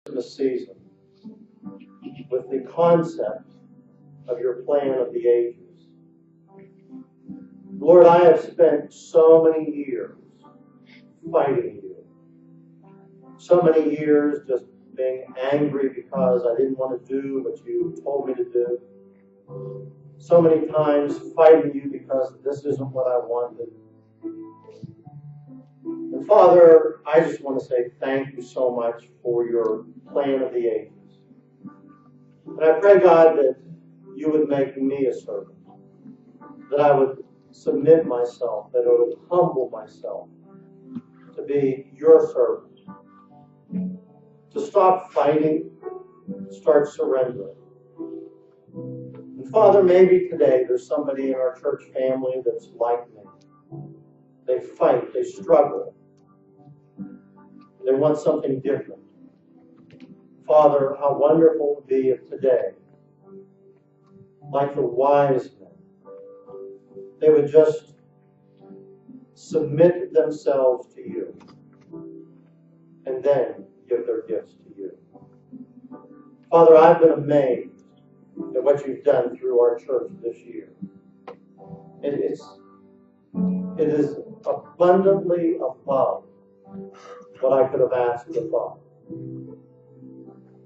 Christmas season with the concept of your plan of the ages. Lord, I have spent so many years fighting you. So many years just being angry because I didn't want to do what you told me to do. So many times fighting you because this isn't what I wanted. And Father, I just want to say thank you so much for your plan of the ages. And I pray, God, that you would make me a servant, that I would submit myself, that I would humble myself to be your servant, to stop fighting, start surrendering. And Father, maybe today there's somebody in our church family that's like me. They fight, they struggle. They want something different. Father, how wonderful it would be if today, like the wise men, they would just submit themselves to you and then give their gifts to you. Father, I've been amazed at what you've done through our church this year. It is abundantly above what I could have asked or thought.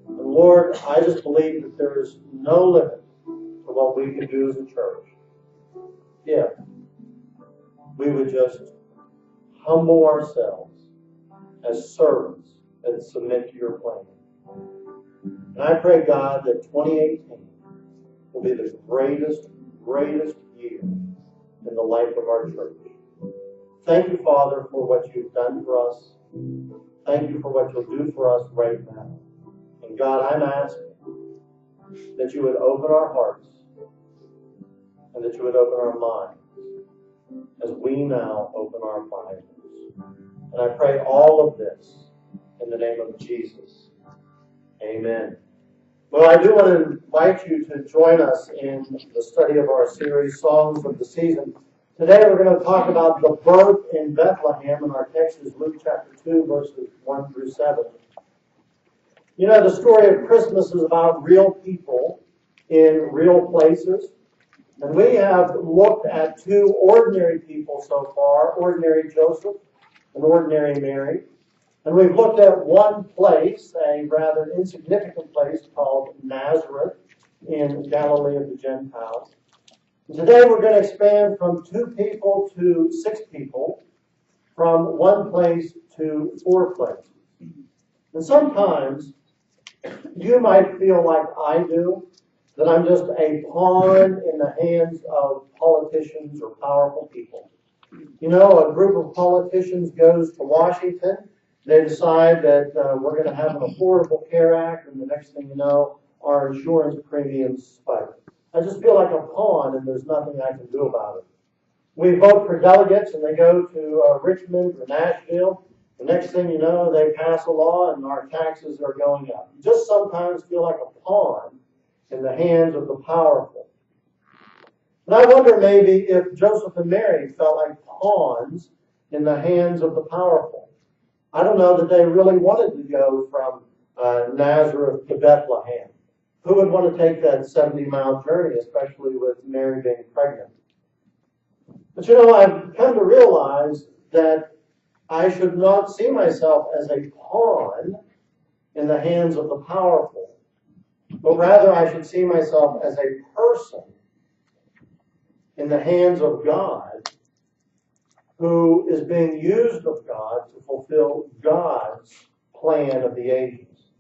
And Lord, I just believe that there is no limit to what we can do as a church if we would just humble ourselves as servants and submit to your plan. And I pray, God, that 2018 will be the greatest year in the life of our church. Thank you, Father, for what you've done for us. Thank you for what you'll do for us right now. And God, I'm asking that you would open our hearts and that you would open our minds as we now open our Bibles. And I pray all of this in the name of Jesus. Amen. Well, I do want to invite you to join us in the study of our series, Songs of the Season. Today we're going to talk about the birth in Bethlehem, and our text is Luke chapter 2, verses 1 through 7. You know, the story of Christmas is about real people in real places. And we have looked at two ordinary people so far, ordinary Joseph and ordinary Mary. And we've looked at one place, a rather insignificant place called Nazareth in Galilee of the Gentiles. And today we're going to expand from 2 people to 6 people, from one place to 4 places. And sometimes you might feel like I do, that I'm just a pawn in the hands of politicians or powerful people. You know, a group of politicians goes to Washington. They decide that we're going to have an Affordable Care Act, and the next thing you know, our insurance premiums spike. I just feel like a pawn, and there's nothing I can do about it. We vote for delegates, and they go to Richmond or Nashville. The next thing you know, they pass a law, and our taxes are going up. You just sometimes feel like a pawn in the hands of the powerful. And I wonder maybe if Joseph and Mary felt like pawns in the hands of the powerful. I don't know that they really wanted to go from Nazareth to Bethlehem. Who would want to take that 70-mile journey, especially with Mary being pregnant? But you know, I've come to realize that I should not see myself as a pawn in the hands of the powerful, but rather I should see myself as a person in the hands of God who is being used of God to fulfill God's plan of the ages.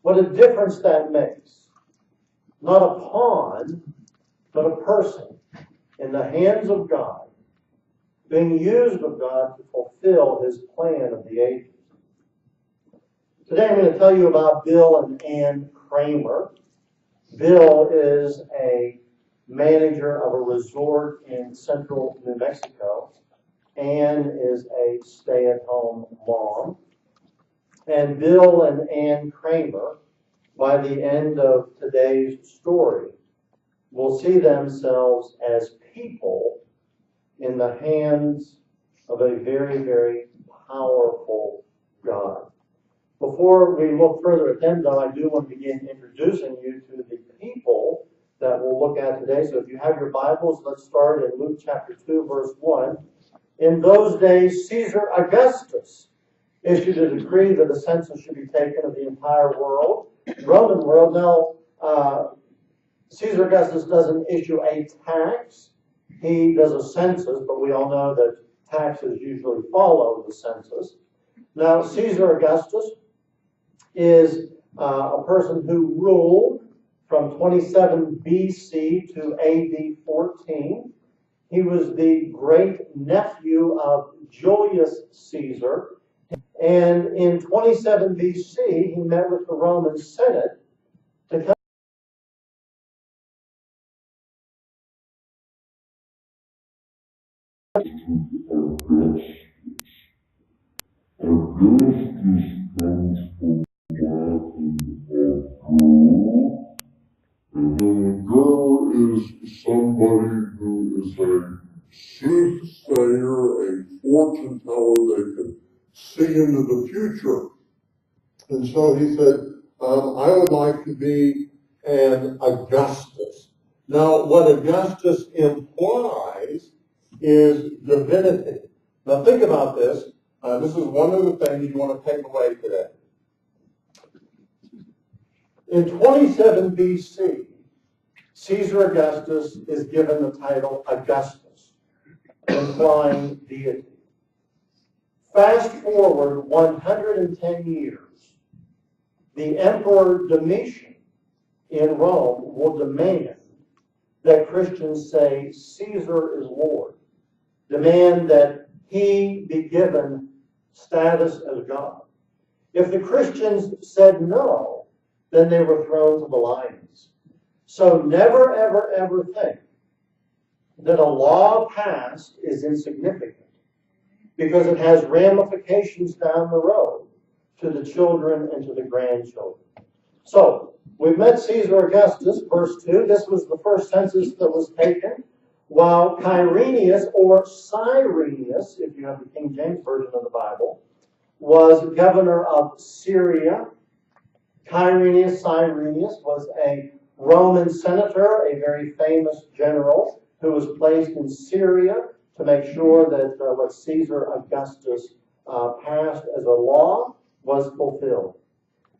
What a difference that makes. Not a pawn, but a person in the hands of God, being used of God to fulfill his plan of the ages. Today I'm going to tell you about Bill and Ann Kramer. Bill is a manager of a resort in central New Mexico. Ann is a stay-at-home mom. And Bill and Ann Kramer, by the end of today's story, will see themselves as people in the hands of a very, very powerful God. Before we look further at them, though, I do want to begin introducing you to the people that we'll look at today. So if you have your Bibles, let's start in Luke chapter 2, verse 1. In those days, Caesar Augustus issued a decree that a census should be taken of the entire world, Roman world. Now, Caesar Augustus doesn't issue a tax. He does a census, but we all know that taxes usually follow the census. Now, Caesar Augustus is a person who ruled from 27 BC to AD 14. He was the great nephew of Julius Caesar. And in 27 BC, he met with the Roman Senate to come. Augustus comes from Latin ago, and an ago is somebody who is a soothsayer, a fortune teller. They can see into the future. And so he said, I would like to be an Augustus. Now, what Augustus implies is divinity. Now, think about this. This is one of the things you want to take away today. In 27 BC, Caesar Augustus is given the title Augustus, implying deity. Fast forward 110 years, the Emperor Domitian in Rome will demand that Christians say Caesar is Lord, demand that he be given status as God. If the Christians said no, then they were thrown to the lions. So never, ever, ever think that a law passed is insignificant, because it has ramifications down the road to the children and to the grandchildren. So, we've met Caesar Augustus, verse 2. This was the first census that was taken, while Quirinius, or Cyrenius, if you have the King James Version of the Bible, was governor of Syria. Cyrenius was a Roman senator, a very famous general, who was placed in Syria to make sure that what Caesar Augustus passed as a law was fulfilled.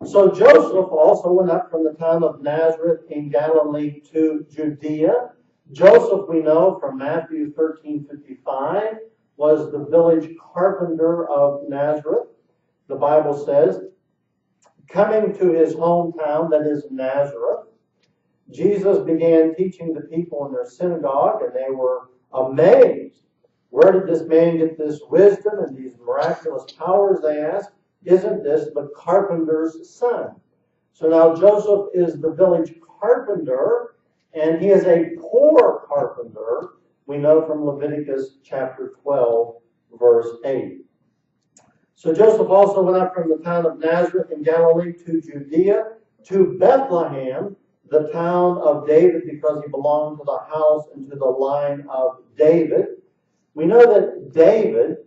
So Joseph also went up from the town of Nazareth in Galilee to Judea. Joseph, we know from Matthew 13:55, was the village carpenter of Nazareth. The Bible says, coming to his hometown, that is Nazareth, Jesus began teaching the people in their synagogue, and they were amazed. Where did this man get this wisdom and these miraculous powers, they asked? Isn't this the carpenter's son? So now Joseph is the village carpenter, and he is a poor carpenter, we know from Leviticus chapter 12, verse 8. So Joseph also went up from the town of Nazareth in Galilee to Judea, to Bethlehem, the town of David, because he belonged to the house and to the line of David. We know that David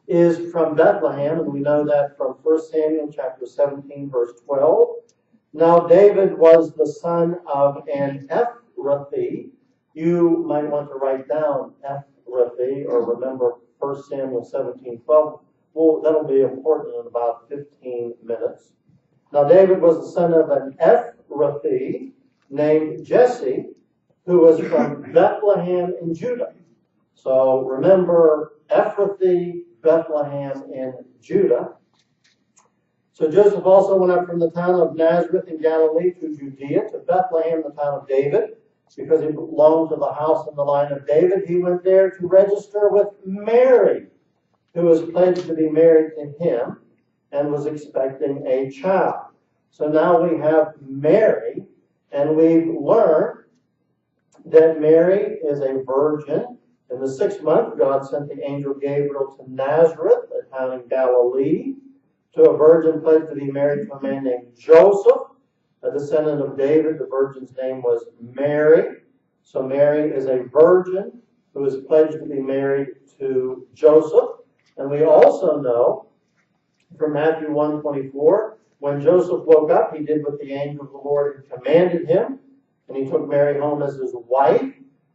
is from Bethlehem, and we know that from 1 Samuel chapter 17, verse 12. Now David was the son of an Ephrathi. You might want to write down Ephrathi, or remember 1 Samuel 17, 12. Well, that'll be important in about 15 minutes. Now David was the son of an Ephrathi named Jesse, who was from Bethlehem in Judah. So remember Ephrathi, Bethlehem, in Judah. So Joseph also went up from the town of Nazareth in Galilee to Judea, to Bethlehem, the town of David, because he belonged to the house and the line of David. He went there to register with Mary, who was pledged to be married to him and was expecting a child. So now we have Mary, and we've learned that Mary is a virgin. In the 6th month, God sent the angel Gabriel to Nazareth, a town in Galilee, to a virgin pledged to be married to a man named Joseph, a descendant of David. The virgin's name was Mary. So Mary is a virgin who is pledged to be married to Joseph. And we also know from Matthew 1:24. When Joseph woke up, he did what the angel of the Lord had commanded him, and he took Mary home as his wife,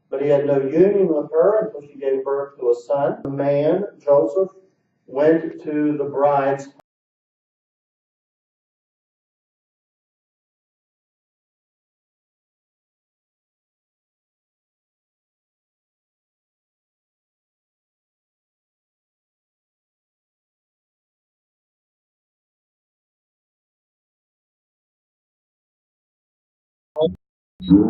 but he had no union with her until she gave birth to a son. The man, Joseph, went to the bride's from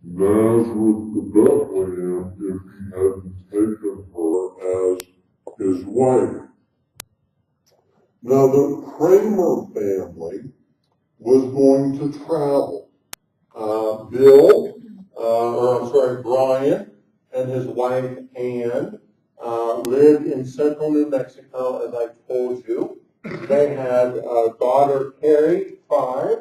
Nazareth to Bethlehem if he hadn't taken her as his wife. Now the Kramer family was going to travel. Brian and his wife Ann lived in central New Mexico, as I told you. They had a daughter, Carrie, 5,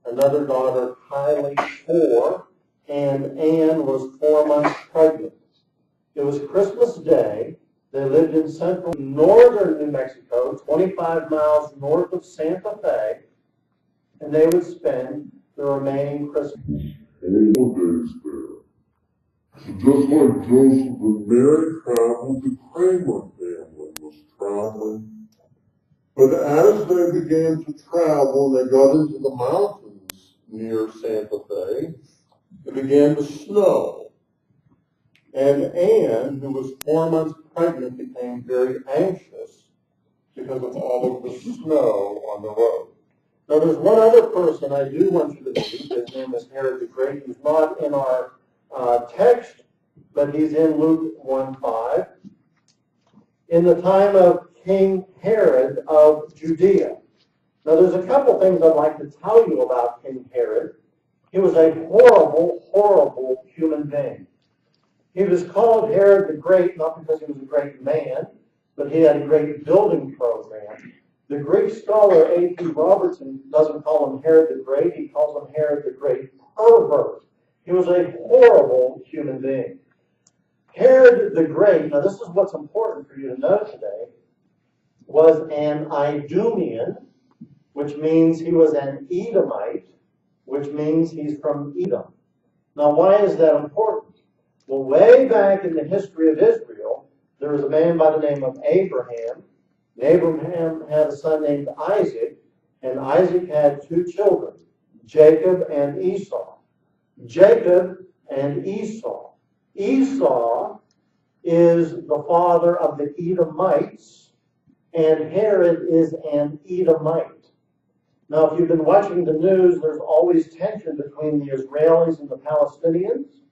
another daughter, Kylie, 4, and Ann was 4 months pregnant. It was Christmas Day. They lived in central northern New Mexico, 25 miles north of Santa Fe, and they would spend the remaining Christmas holidays there. So just like Joseph and Mary traveled, the Kramer family was traveling. But as they began to travel, they got into the mountains near Santa Fe. It began to snow. And Anne, who was 4 months pregnant, became very anxious because of all of the snow on the road. Now, there's one other person I do want you to meet. His name is Herod the Great. He's not in our text, but he's in Luke 1:5. In the time of King Herod of Judea. Now, there's a couple things I'd like to tell you about King Herod. He was a horrible, horrible human being. He was called Herod the Great, not because he was a great man, but he had a great building program. The Greek scholar A.T. Robertson doesn't call him Herod the Great, he calls him Herod the Great pervert. He was a horrible human being. Herod the Great, now this is what's important for you to know today, was an Idumean, which means he was an Edomite, which means he's from Edom. Now why is that important? Well, way back in the history of Israel, there was a man by the name of Abraham. Abraham had a son named Isaac, and Isaac had 2 children, Jacob and Esau. Jacob and Esau. Esau is the father of the Edomites, and Herod is an Edomite. Now, if you've been watching the news, there's always tension between the Israelis and the Palestinians.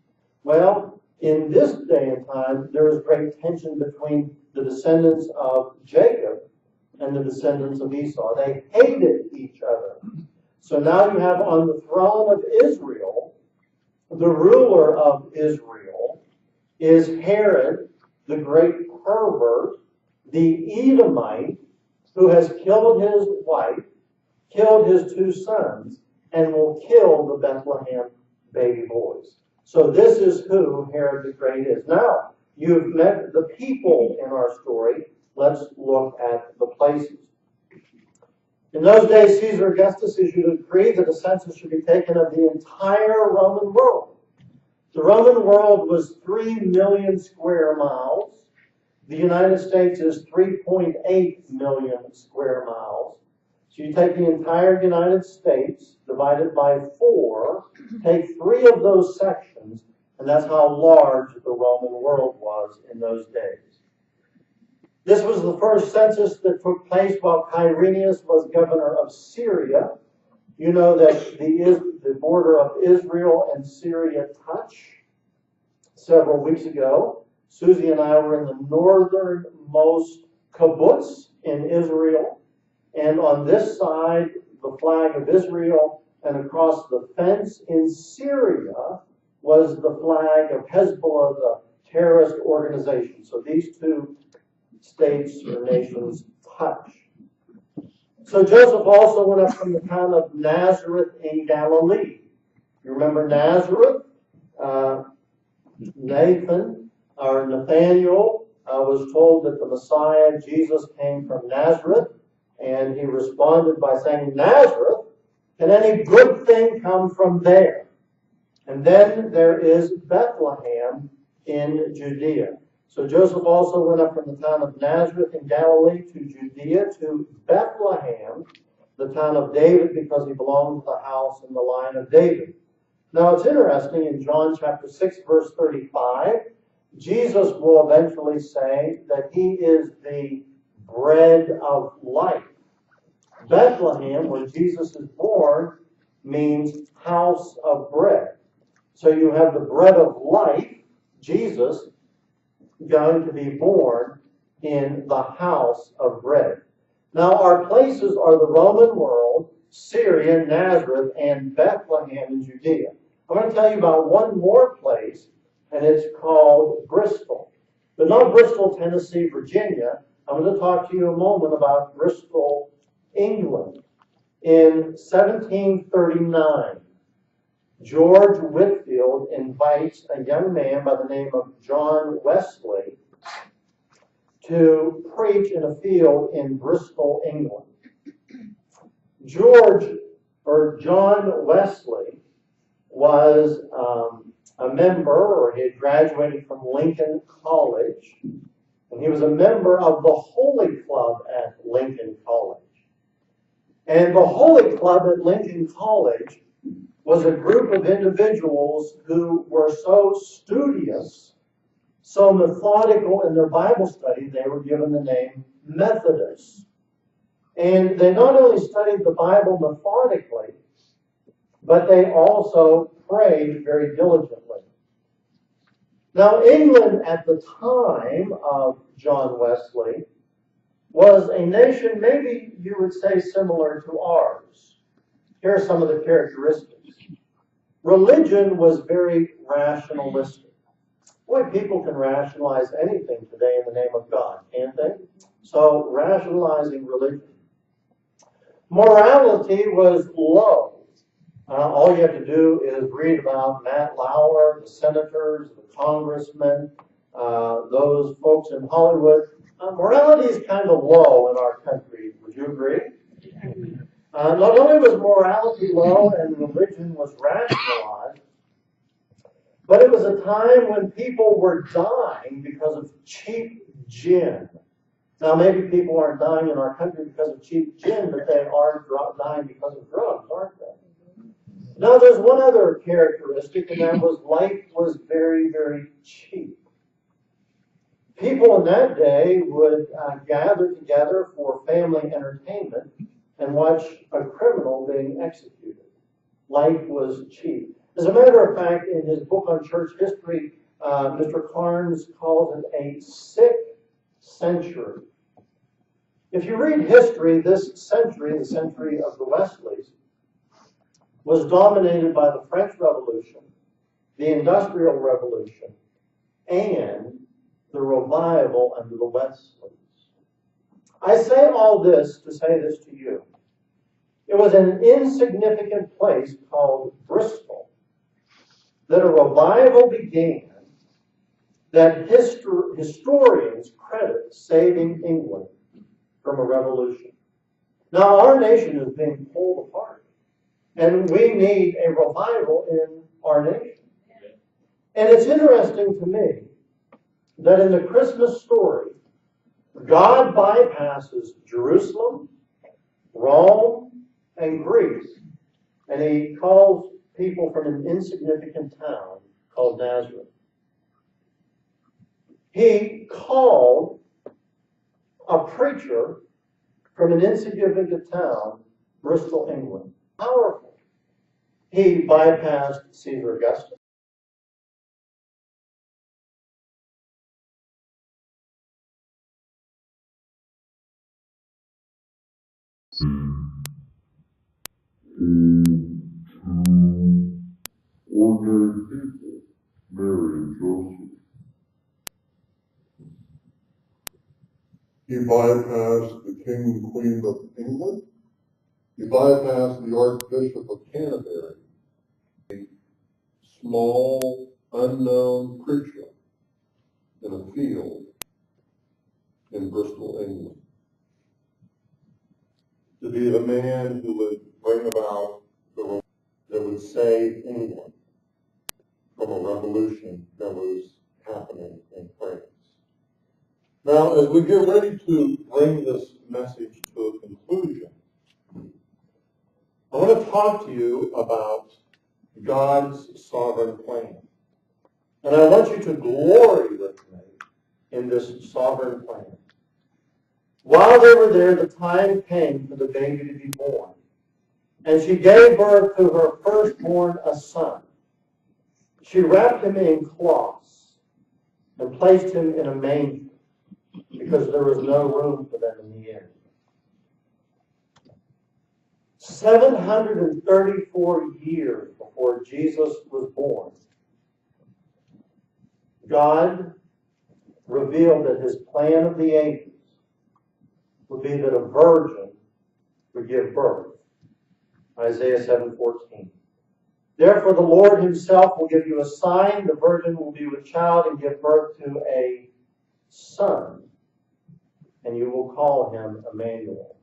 Well, in this day and time, there is great tension between the descendants of Jacob and the descendants of Esau. They hated each other. So now you have on the throne of Israel, the ruler of Israel is Herod, the great pervert, the Edomite, who has killed his wife, killed his 2 sons, and will kill the Bethlehem baby boys. So this is who Herod the Great is. Now, you've met the people in our story. Let's look at the places. In those days, Caesar Augustus issued a decree that a census should be taken of the entire Roman world. The Roman world was 3 million square miles. The United States is 3.8 million square miles. So you take the entire United States, divide it by 4, take 3 of those sections, and that's how large the Roman world was in those days. This was the first census that took place while Quirinius was governor of Syria. You know that the border of Israel and Syria touch. Several weeks ago, Susie and I were in the northernmost kibbutz in Israel. And on this side, the flag of Israel, and across the fence in Syria was the flag of Hezbollah, the terrorist organization. So these 2 states or nations touch. So Joseph also went up from the town of Nazareth in Galilee. You remember Nazareth? Nathaniel was told that the Messiah, Jesus, came from Nazareth, and he responded by saying, Nazareth? Can any good thing come from there? And then there is Bethlehem in Judea. So Joseph also went up from the town of Nazareth in Galilee to Judea, to Bethlehem, the town of David, because he belonged to the house and the line of David. Now it's interesting, in John chapter 6, verse 35, Jesus will eventually say that he is the bread of life. Bethlehem, where Jesus is born, means house of bread. So you have the bread of life, Jesus, going to be born in the house of bread. Now our places are the Roman world, Syria, Nazareth, and Bethlehem in Judea. I'm going to tell you about one more place, and it's called Bristol. But not Bristol, Tennessee, Virginia. I'm going to talk to you a moment about Bristol, England. In 1739, George Whitefield invites a young man by the name of John Wesley to preach in a field in Bristol, England. John Wesley was a member, or he had graduated from Lincoln College, and he was a member of the Holy Club at Lincoln College. And the Holy Club at Lincoln College was a group of individuals who were so studious, so methodical in their Bible study, they were given the name Methodists. And they not only studied the Bible methodically, but they also prayed very diligently. Now, England at the time of John Wesley was a nation, maybe you would say similar to ours. Here are some of the characteristics. Religion was very rationalistic. Boy, people can rationalize anything today in the name of God, can't they? So, rationalizing religion. Morality was low. All you have to do is read about Matt Lauer, the senators, the congressmen, those folks in Hollywood. Morality is kind of low in our country. Would you agree? Not only was morality low and religion was rationalized, but it was a time when people were dying because of cheap gin. Now, maybe people aren't dying in our country because of cheap gin, but they are dying because of drugs, aren't they? Now, there's one other characteristic, and that was life was very, very cheap. People in that day would gather together for family entertainment and watch a criminal being executed. Life was cheap. As a matter of fact, in his book on church history, Mr. Carnes calls it a sick century. If you read history, this century, the century of the Wesleys, was dominated by the French Revolution, the Industrial Revolution, and the revival under the Wesleys. I say all this to say this to you. It was an insignificant place called Bristol that a revival began that historians credit saving England from a revolution. Now our nation is being pulled apart, and we need a revival in our nation. And it's interesting to me that in the Christmas story, God bypasses Jerusalem, Rome, and Greece, and he calls people from an insignificant town called Nazareth. He called a preacher from an insignificant town, Bristol, England. Powerful. He bypassed Caesar Augustus. Ordinary people, Mary and Joseph. He bypassed the King and Queen of England. He bypassed the Archbishop of Canterbury, a small, unknown preacher in a field in Bristol, England. To be the man who would bring about that would save England from a revolution that was happening in France. Now, as we get ready to bring this message to a conclusion, I want to talk to you about God's sovereign plan. And I want you to glory with me in this sovereign plan. While they were there, the time came for the baby to be born. And she gave birth to her firstborn, a son. She wrapped him in cloths and placed him in a manger because there was no room for them in the inn. 734 years before Jesus was born, God revealed that his plan of the ages would be that a virgin would give birth. Isaiah 7:14. Therefore the Lord himself will give you a sign. The virgin will be with child and give birth to a son, and you will call him Emmanuel.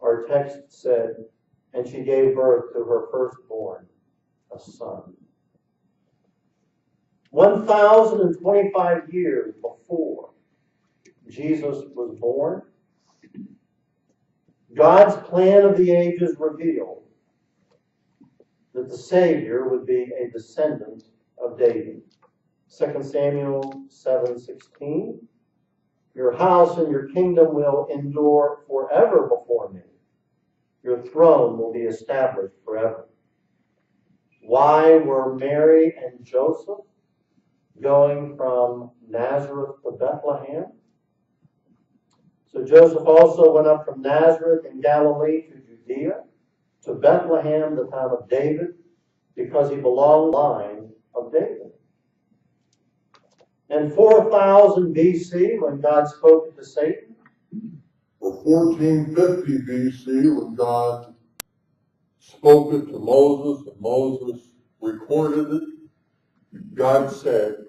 Our text said, and she gave birth to her firstborn, a son. 1,025 years before Jesus was born, God's plan of the ages revealed that the Savior would be a descendant of David. 2 Samuel 7:16. Your house and your kingdom will endure forever before me. Your throne will be established forever. Why were Mary and Joseph going from Nazareth to Bethlehem? So Joseph also went up from Nazareth in Galilee to Judea, to Bethlehem, the town of David, because he belonged to the line of David. And 4000 BC, when God spoke to Satan, or 1450 BC, when God spoke it to Moses and Moses recorded it, God said,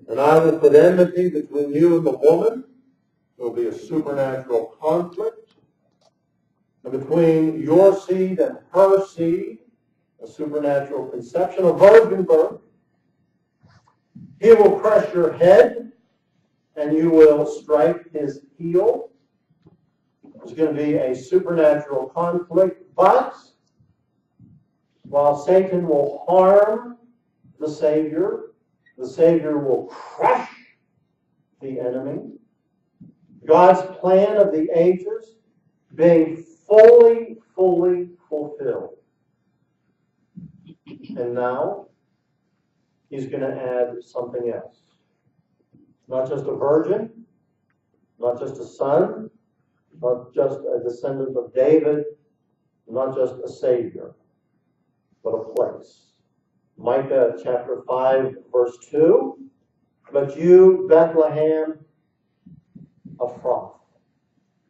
and I will put enmity between you and the woman. There will be a supernatural conflict. And between your seed and her seed, a supernatural conception, a virgin birth. He will crush your head, and you will strike his heel. There's going to be a supernatural conflict, but while Satan will harm the Savior will crush the enemy. God's plan of the ages being fully fulfilled. And now, he's going to add something else. Not just a virgin, not just a son, not just a descendant of David, not just a Savior, but a place. Micah chapter 5, verse 2. But you, Bethlehem, Ephrathah.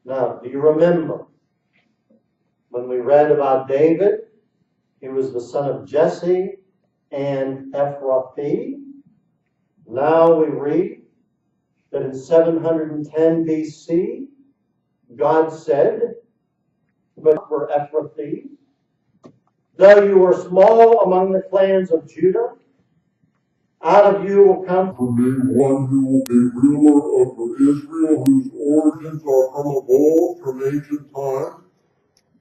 Now, do you remember when we read about David? He was the son of Jesse and Ephrathah. Now we read that in 710 BC, God said, but for Ephrathah, though you are small among the clans of Judah, out of you will come for me one who will be ruler over Israel, whose origins are from of old, from ancient times.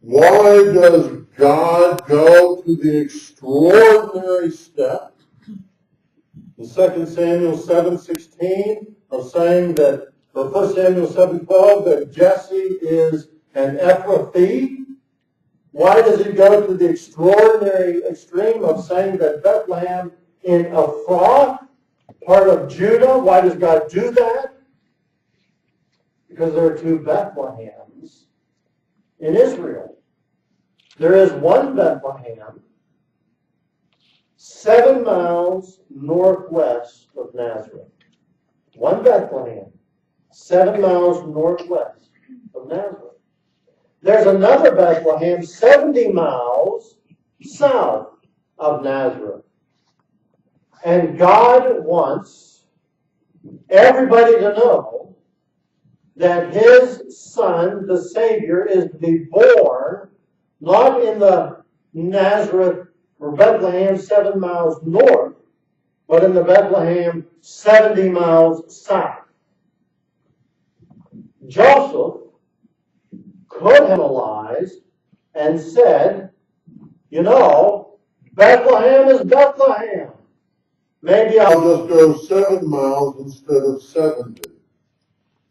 Why does God go to the extraordinary step in 2 Samuel 7:16 of saying that, or 1 Samuel 7:12, that Jesse is an Ephrathah? Why does he go to the extraordinary extreme of saying that Bethlehem in Ephrathah, part of Judah? Why does God do that? Because there are two Bethlehems in Israel. There is one Bethlehem 7 miles northwest of Nazareth. One Bethlehem 7 miles northwest of Nazareth. There's another Bethlehem 70 miles south of Nazareth. And God wants everybody to know that his son, the Savior, is to be born not in the Nazareth or Bethlehem 7 miles north, but in the Bethlehem 70 miles south. Joseph could have analyzed and said, you know, Bethlehem is Bethlehem. Maybe I'll just go 7 miles instead of 70.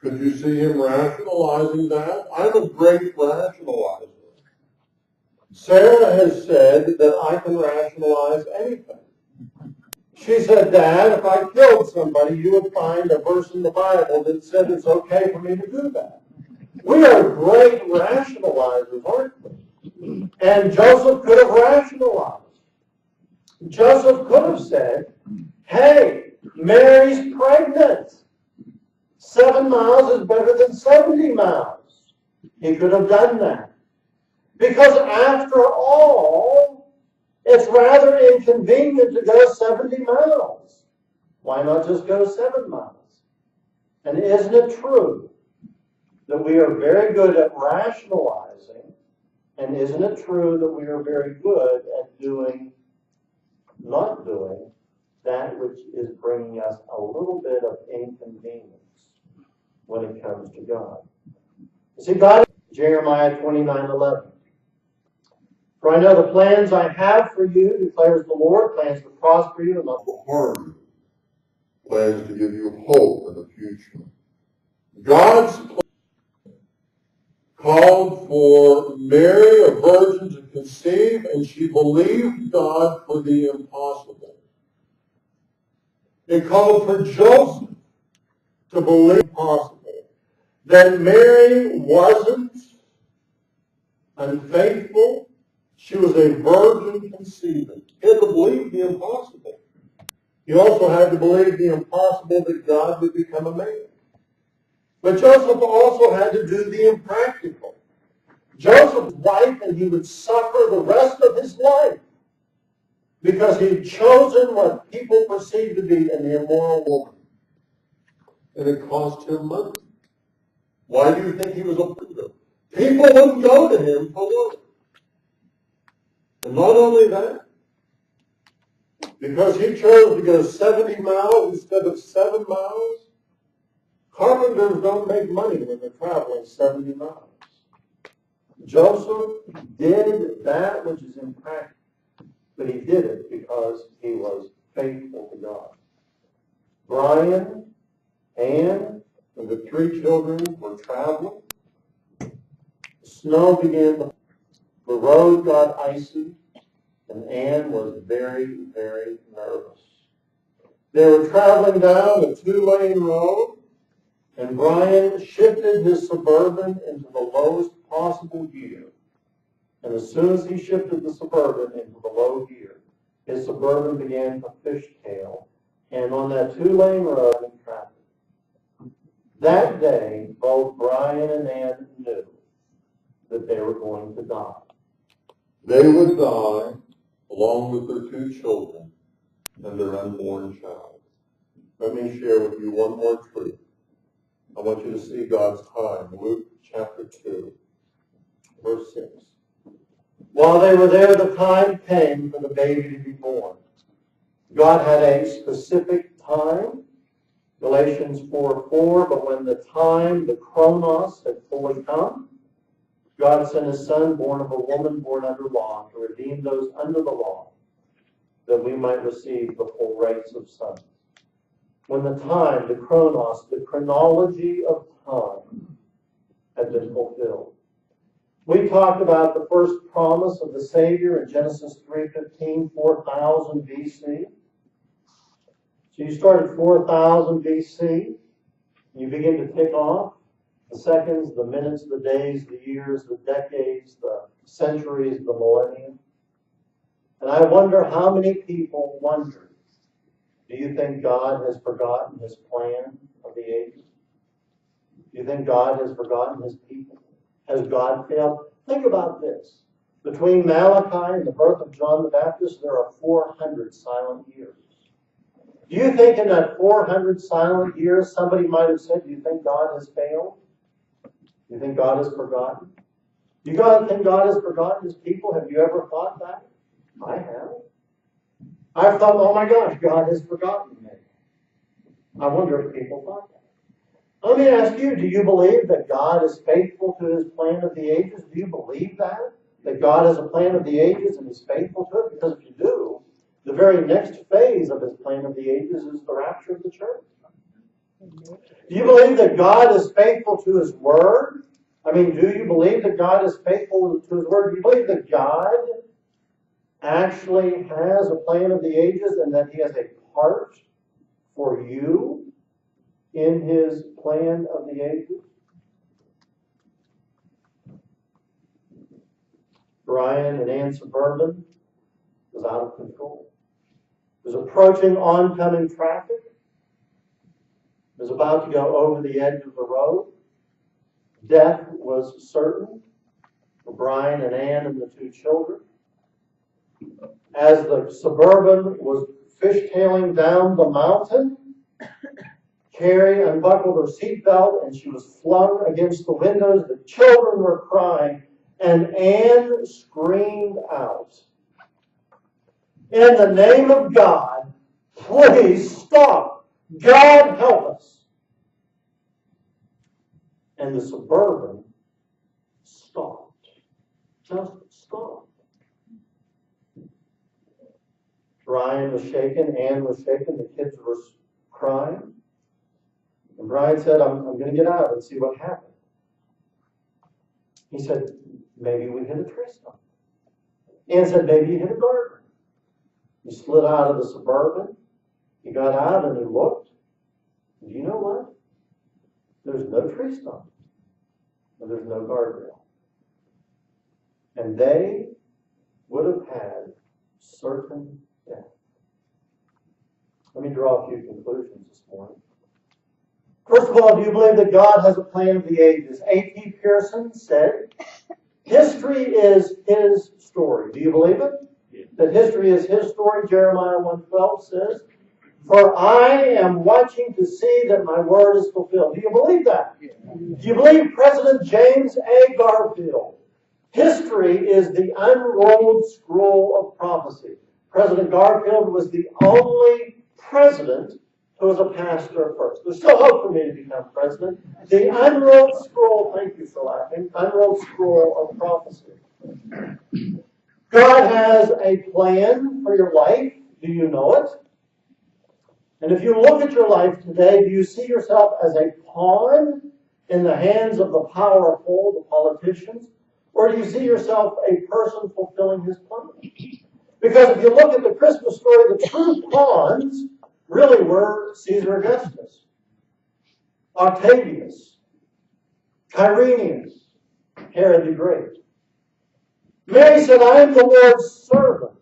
Could you see him rationalizing that? I'm a great rationalizer. Sarah has said that I can rationalize anything. She said, Dad, if I killed somebody, you would find a verse in the Bible that said it's okay for me to do that. We are great rationalizers, aren't we? And Joseph could have rationalized. Joseph could have said, hey, Mary's pregnant. 7 miles is better than 70 miles. He could have done that. Because after all, it's rather inconvenient to go 70 miles. Why not just go 7 miles? And isn't it true that we are very good at rationalizing? And isn't it true that we are very good at not doing that which is bringing us a little bit of inconvenience when it comes to God? You see, God, Jeremiah 29:11. For I know the plans I have for you, declares the Lord, plans to prosper you and not to harm you, plans to give you hope in the future. God's plan called for Mary, a virgin, to conceive, and she believed God for the impossible. It called for Joseph to believe impossible. That Mary wasn't unfaithful. She was a virgin conceiving. He had to believe the impossible. He also had to believe the impossible that God would become a man. But Joseph also had to do the impractical. Joseph's wife, and he would suffer the rest of his life because he'd chosen what people perceived to be an immoral woman. And it cost him money. Why do you think he was a widow? People wouldn't go to him for work. And not only that, because he chose to go 70 miles instead of 7 miles, carpenters don't make money when they're traveling 70 miles. Joseph did that which is impractical, but he did it because he was faithful to God. Brian, Ann, and the 3 children were traveling. The snow began to, the road got icy, and Ann was very, very nervous. They were traveling down a 2-lane road, and Brian shifted his Suburban into the lowest possible gear. And as soon as he shifted the Suburban into the low gear, his Suburban began to fishtail, and on that 2-lane road in traffic. That day, both Brian and Ann knew that they were going to die. They would die along with their 2 children and their unborn child. Let me share with you one more truth. I want you to see God's time. Luke chapter 2, verse 6. While they were there, the time came for the baby to be born. God had a specific time, Galatians 4:4, but when the time, the chronos, had fully come, God sent his Son, born of a woman, born under law, to redeem those under the law, that we might receive the full rights of sons. When the time, the chronos, the chronology of time had been fulfilled. We talked about the first promise of the Savior in Genesis 3:15, 4000 BC. So you start at 4000 BC, and you begin to tick off the seconds, the minutes, the days, the years, the decades, the centuries, the millennium. And I wonder how many people wonder, do you think God has forgotten his plan of the ages? Do you think God has forgotten his people? Has God failed? Think about this. Between Malachi and the birth of John the Baptist, there are 400 silent years. Do you think in that 400 silent years somebody might have said, do you think God has failed? You think God has forgotten? You think God has forgotten his people? Have you ever thought that? I have. I've thought, oh my gosh, God has forgotten me. I wonder if people thought that. Let me ask you, do you believe that God is faithful to his plan of the ages? Do you believe that? That God has a plan of the ages and is faithful to it? Because if you do, the very next phase of his plan of the ages is the rapture of the church. Do you believe that God is faithful to his word? I mean, do you believe that God is faithful to his word? Do you believe that God actually has a plan of the ages and that he has a part for you in his plan of the ages? Brian and Ann Suburban was out of control. It was approaching oncoming traffic. It was about to go over the edge of the road. Death was certain for Brian and Ann and the two children. As the Suburban was fishtailing down the mountain, Carrie unbuckled her seatbelt and she was flung against the windows. The children were crying, and Ann screamed out, "In the name of God, please stop. God help us." And the Suburban stopped. Just stopped. Brian was shaken, Ann was shaken, the kids were crying. And Brian said, I'm going to get out and see what happened. He said, maybe we hit a tree stump. Ann said, maybe you hit a garden. He slid out of the Suburban. He got out and he looked. And you know what? There's no tree stump. And there's no guardrail. And they would have had certain death. Let me draw a few conclusions this morning. First of all, do you believe that God has a plan of the ages? A.T. Pearson said, history is his story. Do you believe it? Yeah. That history is his story? Jeremiah 1:12 says, for I am watching to see that my word is fulfilled. Do you believe that? Yeah. Do you believe President James A. Garfield? History is the unrolled scroll of prophecy. President Garfield was the only president who was a pastor first. There's still hope for me to become president. The unrolled scroll, thank you for laughing, unrolled scroll of prophecy. God has a plan for your life. Do you know it? And if you look at your life today, do you see yourself as a pawn in the hands of the powerful, the politicians? Or do you see yourself a person fulfilling his plan? Because if you look at the Christmas story, the true pawns really were Caesar Augustus, Octavius, Quirinius, Herod the Great. Mary said, I am the Lord's servant.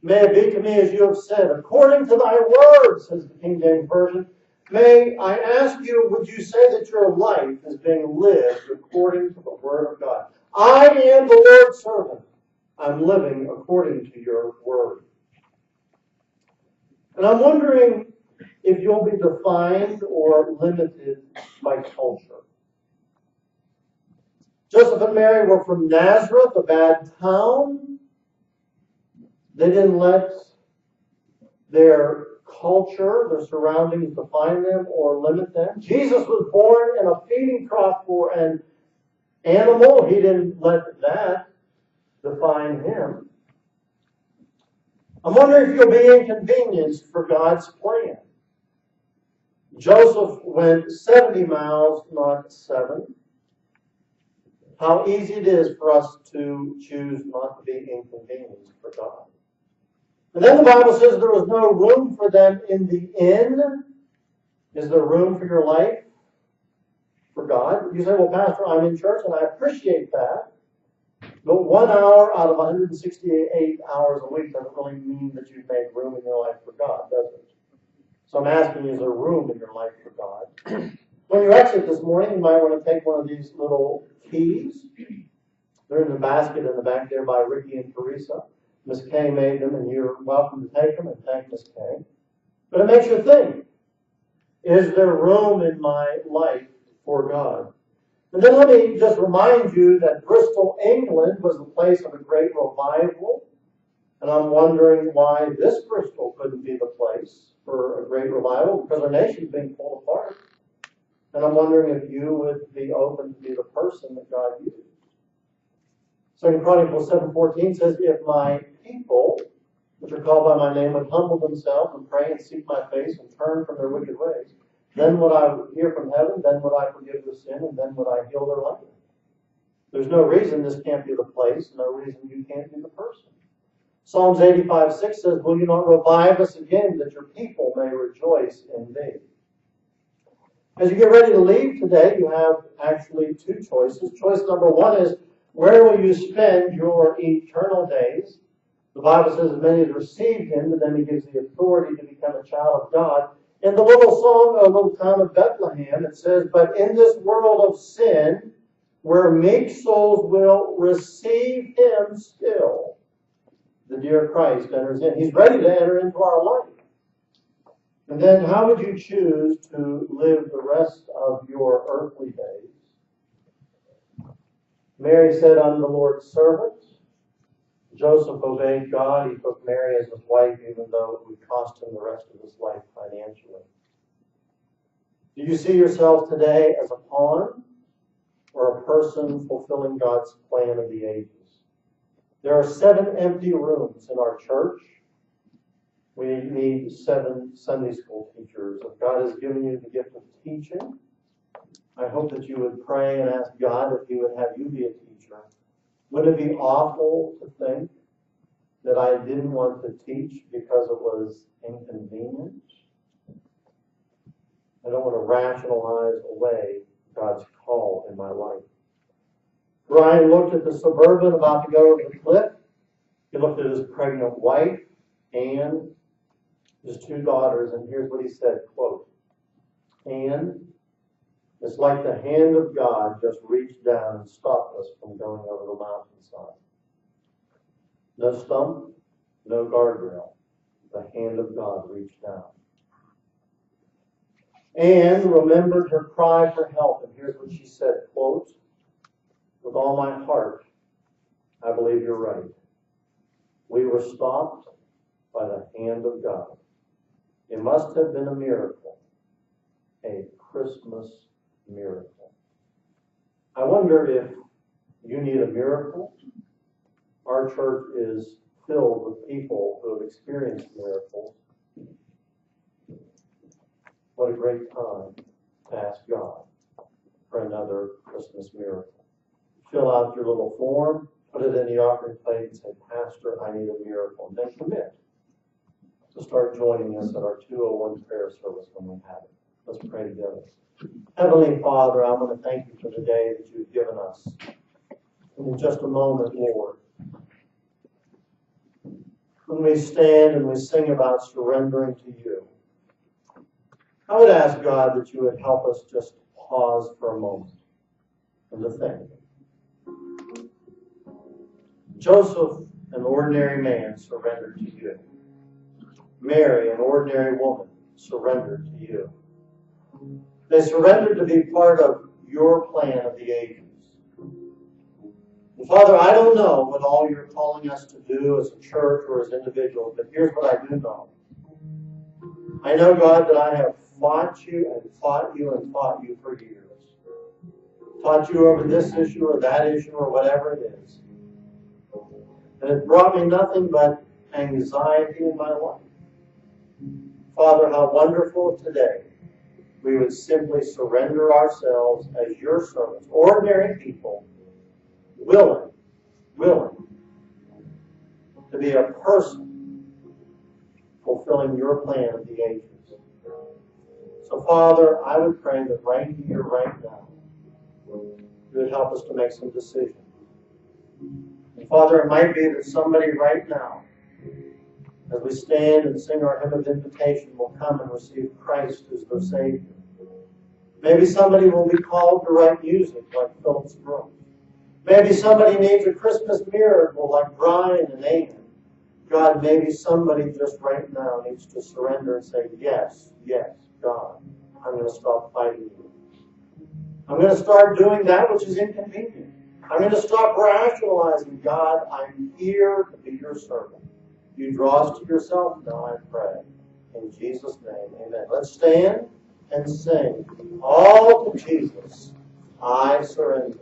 May it be to me as you have said, according to thy word, says the King James Version. May I ask you, would you say that your life is being lived according to the word of God? I am the Lord's servant. I'm living according to your word. And I'm wondering if you'll be defined or limited by culture. Joseph and Mary were from Nazareth, a bad town. They didn't let their culture, their surroundings define them or limit them. Jesus was born in a feeding trough for an animal. He didn't let that define him. I'm wondering if you'll be inconvenienced for God's plan. Joseph went 70 miles, not 7. How easy it is for us to choose not to be inconvenienced for God. And then the Bible says there was no room for them in the inn. Is there room for your life for God? You say, well, Pastor, I'm in church, and I appreciate that. But 1 hour out of 168 hours a week doesn't really mean that you've made room in your life for God, does it? So I'm asking, is there room in your life for God? When you exit this morning, you might want to take one of these little keys. They're in the basket in the back there by Ricky and Teresa. Miss Kay made them, and you're welcome to take them, and thank Miss Kay. But it makes you think, is there room in my life for God? And then let me just remind you that Bristol, England was the place of a great revival. And I'm wondering why this Bristol couldn't be the place for a great revival, because our nation's being pulled apart. And I'm wondering if you would be open to be the person that God used. 2 Chronicles 7:14 says, if my people, which are called by my name, would humble themselves and pray and seek my face and turn from their wicked ways, then would I hear from heaven, then would I forgive their sin, and then would I heal their land. There's no reason this can't be the place, no reason you can't be the person. Psalms 85:6 says, will you not revive us again, that your people may rejoice in thee? As you get ready to leave today, you have actually two choices. Choice number one is, where will you spend your eternal days? The Bible says, as many as received him, to them he gives the authority to become a child of God. In the little song, A Little Town of Bethlehem, it says, but in this world of sin, where meek souls will receive him still, the dear Christ enters in. He's ready to enter into our life. And then how would you choose to live the rest of your earthly days? Mary said, I'm the Lord's servant. Joseph obeyed God. He took Mary as his wife, even though it would cost him the rest of his life financially. Do you see yourself today as a pawn or a person fulfilling God's plan of the ages? There are 7 empty rooms in our church. We need 7 Sunday school teachers. If God has given you the gift of teaching, I hope that you would pray and ask God if he would have you be a teacher. Would it be awful to think that I didn't want to teach because it was inconvenient? I don't want to rationalize away God's call in my life. Brian looked at the Suburban about to go over the cliff. He looked at his pregnant wife and his 2 daughters, and here's what he said, quote, and it's like the hand of God just reached down and stopped us from going over the mountainside. No stump, no guardrail. The hand of God reached down. Anne remembered her cry for help, and here's what she said, quote, with all my heart, I believe you're right. We were stopped by the hand of God. It must have been a miracle, a Christmas miracle. I wonder if you need a miracle. Our church is filled with people who have experienced miracles. What a great time to ask God for another Christmas miracle. Fill out your little form, put it in the offering plate, and say, Pastor, I need a miracle. And then commit to start joining us at our 2:01 prayer service when we have it. Let's pray together. Heavenly Father, I want to thank you for the day that you've given us. And in just a moment, Lord, when we stand and we sing about surrendering to you, I would ask God that you would help us just pause for a moment and to think. Joseph, an ordinary man, surrendered to you. Mary, an ordinary woman, surrendered to you. They surrendered to be part of your plan of the ages. And Father, I don't know what all you're calling us to do as a church or as individuals, but here's what I do know. I know, God, that I have fought you and fought you and fought you for years. Fought you over this issue or that issue or whatever it is. And it brought me nothing but anxiety in my life. Father, how wonderful today we would simply surrender ourselves as your servants, ordinary people, willing to be a person fulfilling your plan of the ages. So, Father, I would pray that right here, right now, you would help us to make some decisions. And Father, it might be that somebody right now, as we stand and sing our hymn of invitation, will come and receive Christ as their Savior. Maybe somebody will be called to write music like Philip's Brook. Maybe somebody needs a Christmas miracle like Brian and Ann. God, maybe somebody just right now needs to surrender and say, yes, God, I'm going to stop fighting you. I'm going to start doing that which is inconvenient. I'm going to stop rationalizing, God, I'm here to be your servant. You draw us to yourself, now I pray. In Jesus' name, amen. Let's stand and sing. All to Jesus I surrender.